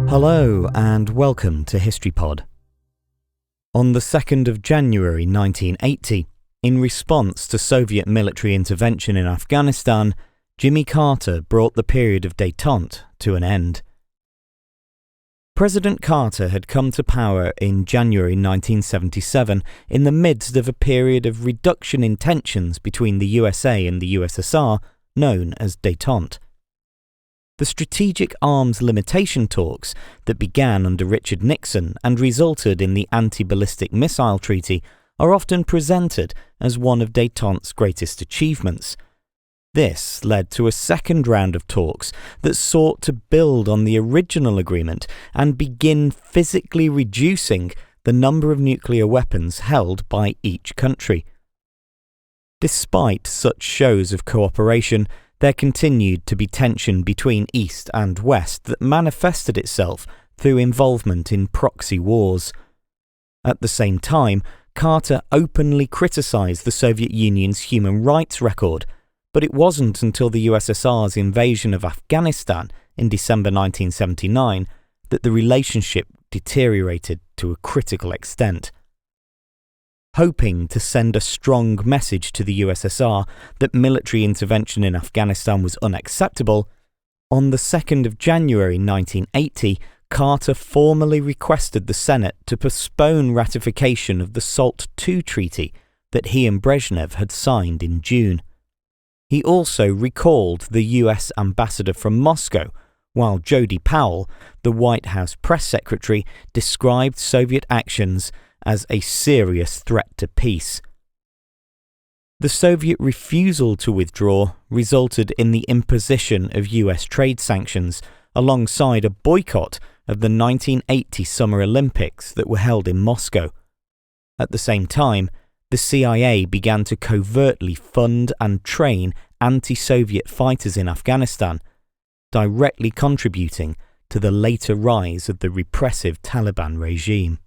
Hello and welcome to HistoryPod. On the 2nd of January 1980, in response to Soviet military intervention in Afghanistan, Jimmy Carter brought the period of détente to an end. President Carter had come to power in January 1977 in the midst of a period of reduction in tensions between the USA and the USSR, known as détente. The strategic arms limitation talks that began under Richard Nixon and resulted in the Anti-Ballistic Missile Treaty are often presented as one of détente's greatest achievements. This led to a second round of talks that sought to build on the original agreement and begin physically reducing the number of nuclear weapons held by each country. Despite such shows of cooperation, there continued to be tension between East and West that manifested itself through involvement in proxy wars. At the same time, Carter openly criticized the Soviet Union's human rights record, but it wasn't until the USSR's invasion of Afghanistan in December 1979 that the relationship deteriorated to a critical extent. Hoping to send a strong message to the USSR that military intervention in Afghanistan was unacceptable, on the 2nd of January 1980, Carter formally requested the Senate to postpone ratification of the SALT II treaty that he and Brezhnev had signed in June. He also recalled the US ambassador from Moscow, while Jody Powell, the White House press secretary, described Soviet actions as a serious threat to peace. The Soviet refusal to withdraw resulted in the imposition of US trade sanctions alongside a boycott of the 1980 Summer Olympics that were held in Moscow. At the same time, the CIA began to covertly fund and train anti-Soviet fighters in Afghanistan, directly contributing to the later rise of the repressive Taliban regime.